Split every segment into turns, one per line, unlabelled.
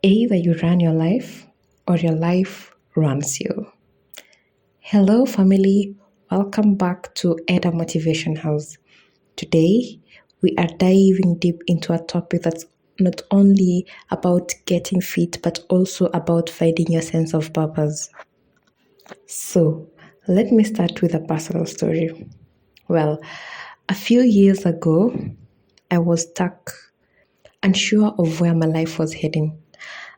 Either you run your life or your life runs you. Hello, family. Welcome back to Ada Motivation House. Today, we are diving deep into a topic that's not only about getting fit, but also about finding your sense of purpose. So, let me start with a personal story. Well, a few years ago, I was stuck, unsure of where my life was heading.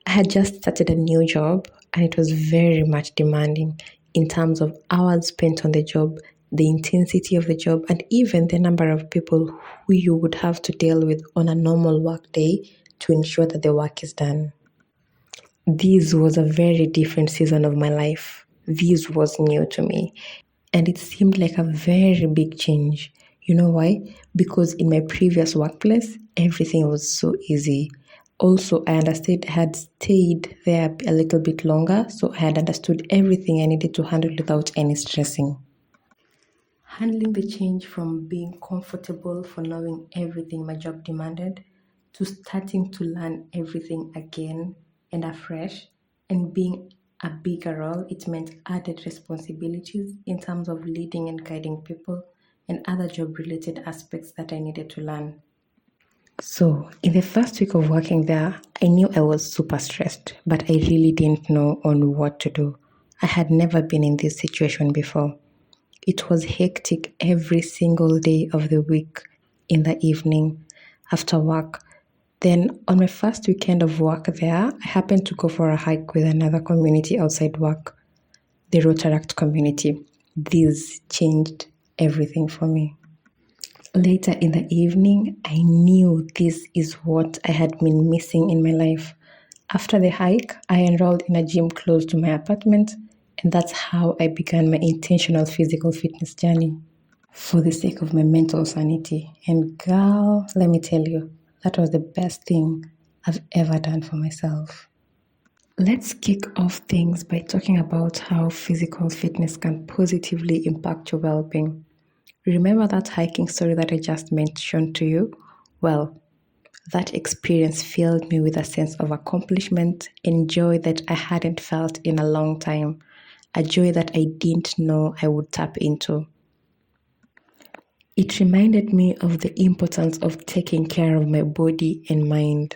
I had just started a new job and it was very much demanding in terms of hours spent on the job, the intensity of the job, and even the number of people who you would have to deal with on a normal work day to ensure that the work is done. This was a very different season of my life. This was new to me. And it seemed like a very big change. You know why? Because in my previous workplace, everything was so easy. Also, I understood I had stayed there a little bit longer, so I had understood everything I needed to handle without any stressing. Handling the change from being comfortable for knowing everything my job demanded to starting to learn everything again and afresh and being a bigger role, it meant added responsibilities in terms of leading and guiding people and other job related aspects that I needed to learn. So, in the first week of working there, I knew I was super stressed, but I really didn't know on what to do. I had never been in this situation before. It was hectic every single day of the week, in the evening, after work. Then, on my first weekend of work there, I happened to go for a hike with another community outside work, the Rotaract community. This changed everything for me. Later in the evening, I knew this is what I had been missing in my life. After the hike, I enrolled in a gym close to my apartment, and that's how I began my intentional physical fitness journey for the sake of my mental sanity. And girl, let me tell you, that was the best thing I've ever done for myself. Let's kick off things by talking about how physical fitness can positively impact your well being. Remember that hiking story that I just mentioned to you? Well, that experience filled me with a sense of accomplishment and joy that I hadn't felt in a long time, a joy that I didn't know I would tap into. It reminded me of the importance of taking care of my body and mind.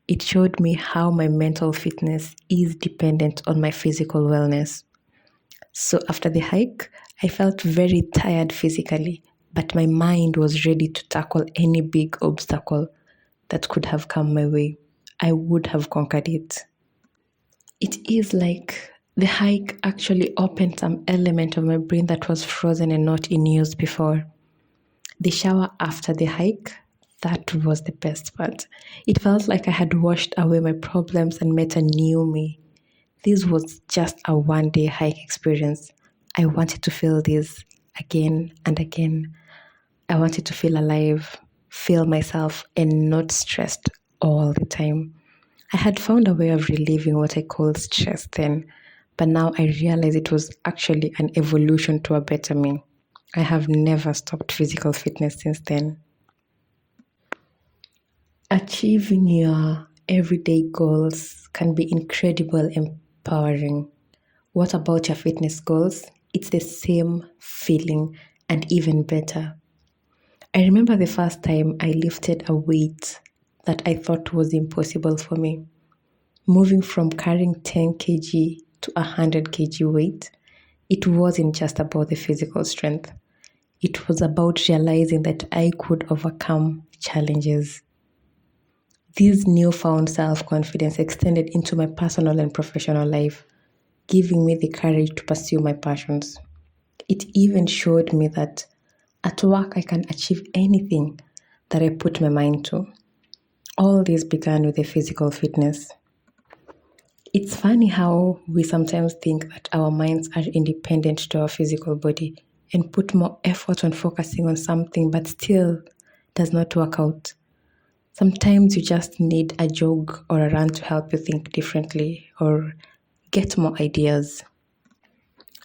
It showed me how my mental fitness is dependent on my physical wellness. So after the hike, I felt very tired physically, but my mind was ready to tackle any big obstacle that could have come my way. I would have conquered it. It is like the hike actually opened some element of my brain that was frozen and not in use before. The shower after the hike, that was the best part. It felt like I had washed away my problems and met a new me. This was just a one-day hike experience. I wanted to feel this again and again. I wanted to feel alive, feel myself, and not stressed all the time. I had found a way of relieving what I called stress then, but now I realize it was actually an evolution to a better me. I have never stopped physical fitness since then. Achieving your everyday goals can be incredible and empowering. What about your fitness goals? It's the same feeling and even better. I remember the first time I lifted a weight that I thought was impossible for me. Moving from carrying 10 kg to 100 kg weight, it wasn't just about the physical strength. It was about realizing that I could overcome challenges. This newfound self-confidence extended into my personal and professional life, giving me the courage to pursue my passions. It even showed me that at work I can achieve anything that I put my mind to. All this began with the physical fitness. It's funny how we sometimes think that our minds are independent to our physical body and put more effort on focusing on something but still does not work out. Sometimes you just need a jog or a run to help you think differently or get more ideas.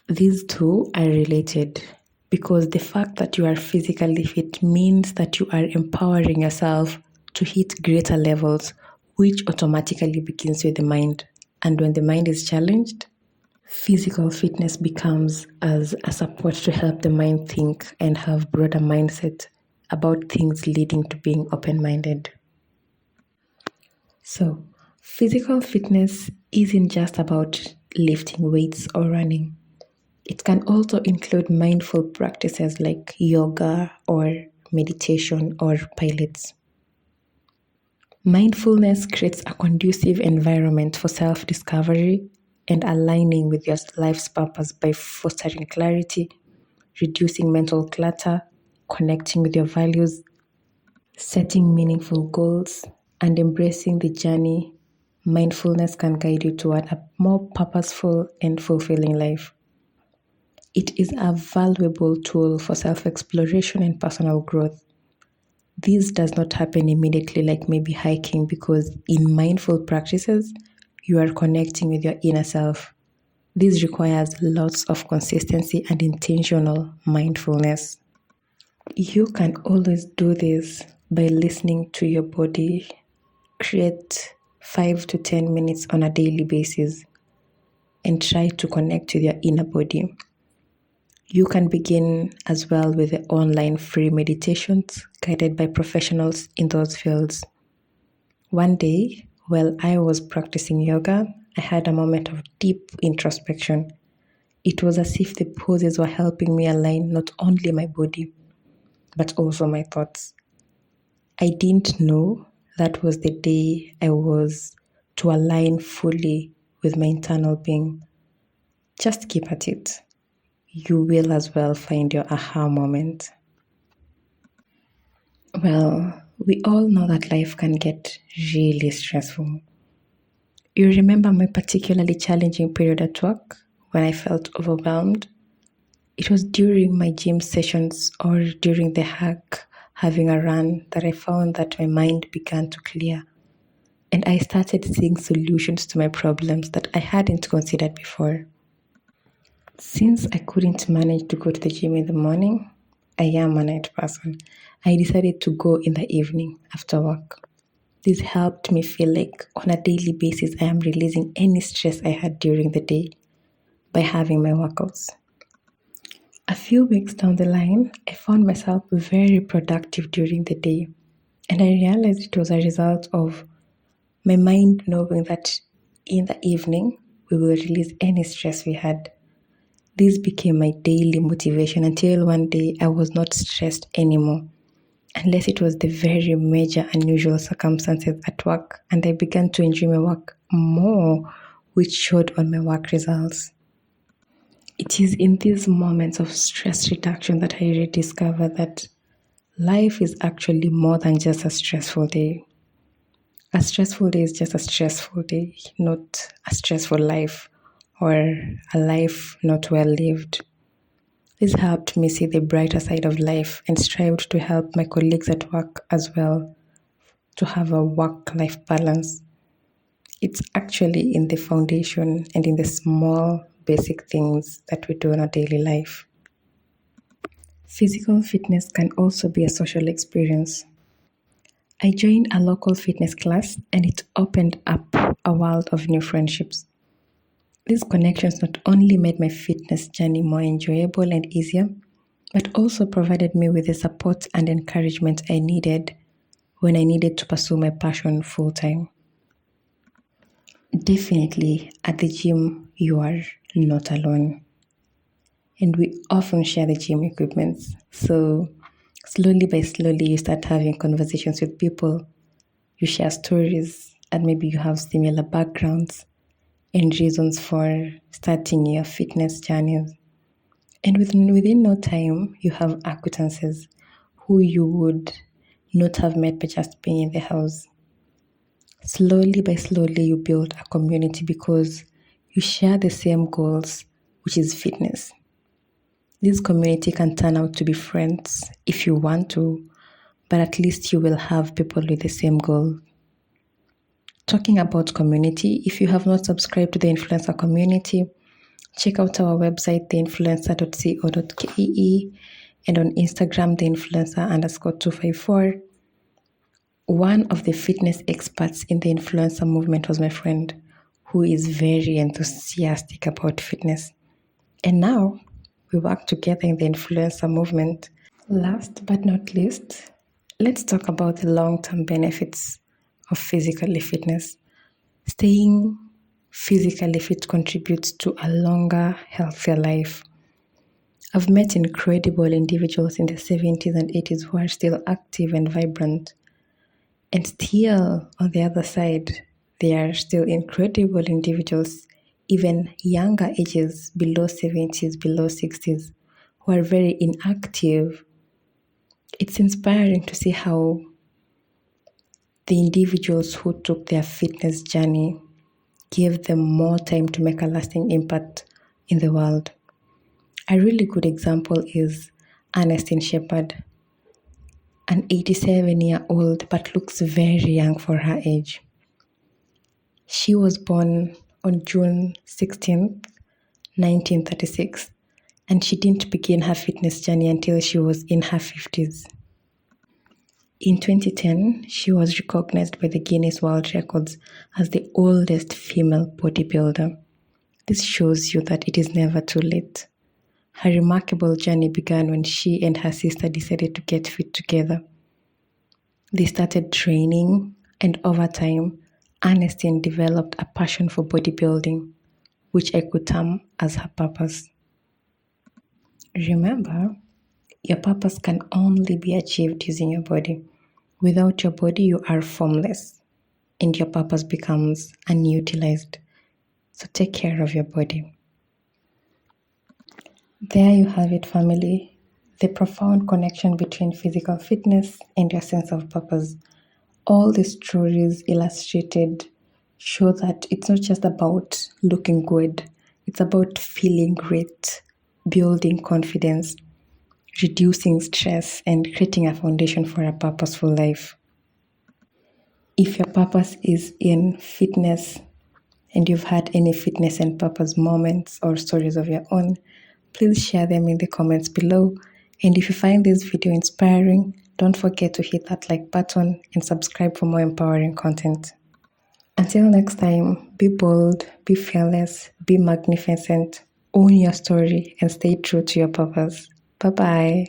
These two are related because the fact that you are physically fit means that you are empowering yourself to hit greater levels which automatically begins with the mind. And when the mind is challenged, physical fitness becomes as a support to help the mind think and have broader mindset about things, leading to being open-minded. So, physical fitness isn't just about lifting weights or running. It can also include mindful practices like yoga or meditation or pilates. Mindfulness creates a conducive environment for self-discovery and aligning with your life's purpose by fostering clarity, reducing mental clutter, connecting with your values, setting meaningful goals, and embracing the journey. Mindfulness can guide you toward a more purposeful and fulfilling life. It is a valuable tool for self-exploration and personal growth. This does not happen immediately like maybe hiking, because in mindful practices, you are connecting with your inner self. This requires lots of consistency and intentional mindfulness. You can always do this by listening to your body. Create 5 to 10 minutes on a daily basis and try to connect with your inner body. You can begin as well with the online free meditations guided by professionals in those fields. One day, while I was practicing yoga, I had a moment of deep introspection. It was as if the poses were helping me align not only my body, but also my thoughts. I didn't know that was the day I was to align fully with my internal being. Just keep at it. You will as well find your aha moment. Well, we all know that life can get really stressful. You remember my particularly challenging period at work when I felt overwhelmed? It was during my gym sessions or during the hack, having a run, that I found that my mind began to clear. And I started seeing solutions to my problems that I hadn't considered before. Since I couldn't manage to go to the gym in the morning, I am a night person. I decided to go in the evening after work. This helped me feel like on a daily basis I am releasing any stress I had during the day by having my workouts. A few weeks down the line, I found myself very productive during the day, and I realized it was a result of my mind knowing that in the evening we will release any stress we had. This became my daily motivation until one day I was not stressed anymore, unless it was the very major unusual circumstances at work, and I began to enjoy my work more, which showed on my work results. It is in these moments of stress reduction that I rediscovered that life is actually more than just a stressful day. A stressful day is just a stressful day, not a stressful life or a life not well lived. This helped me see the brighter side of life and strived to help my colleagues at work as well to have a work-life balance. It's actually in the foundation and in the small basic things that we do in our daily life. Physical fitness can also be a social experience. I joined a local fitness class and it opened up a world of new friendships. These connections not only made my fitness journey more enjoyable and easier, but also provided me with the support and encouragement I needed when I needed to pursue my passion full time. Definitely, at the gym, you are not alone. And we often share the gym equipment. So slowly by slowly, you start having conversations with people. You share stories, and maybe you have similar backgrounds and reasons for starting your fitness journeys. And within no time, you have acquaintances who you would not have met by just being in the house. Slowly by slowly, you build a community because you share the same goals, which is fitness. This community can turn out to be friends if you want to, but at least you will have people with the same goal. Talking about community, if you have not subscribed to the Influencer community, check out our website, theinfluencer.co.ke, and on Instagram, theinfluencer_254. One of the fitness experts in the influencer movement was my friend, who is very enthusiastic about fitness. And now we work together in the influencer movement. Last but not least, let's talk about the long term benefits of physically fitness. Staying physically fit contributes to a longer, healthier life. I've met incredible individuals in their 70s and 80s who are still active and vibrant. And still, on the other side, there are still incredible individuals, even younger ages, below 70s, below 60s, who are very inactive. It's inspiring to see how the individuals who took their fitness journey gave them more time to make a lasting impact in the world. A really good example is Ernestine Shepherd, an 87-year-old but looks very young for her age. She was born on June 16th, 1936, and she didn't begin her fitness journey until she was in her 50s. In 2010, she was recognized by the Guinness World Records as the oldest female bodybuilder. This shows you that it is never too late. Her remarkable journey began when she and her sister decided to get fit together. They started training, and over time, Ernestine developed a passion for bodybuilding, which I could term as her purpose. Remember, your purpose can only be achieved using your body. Without your body, you are formless, and your purpose becomes unutilized. So take care of your body. There you have it, family. The profound connection between physical fitness and your sense of purpose. All the stories illustrated show that it's not just about looking good, it's about feeling great, building confidence, reducing stress, and creating a foundation for a purposeful life. If your purpose is in fitness and you've had any fitness and purpose moments or stories of your own, please share them in the comments below. And if you find this video inspiring, don't forget to hit that like button and subscribe for more empowering content. Until next time, be bold, be fearless, be magnificent, own your story, and stay true to your purpose. Bye-bye.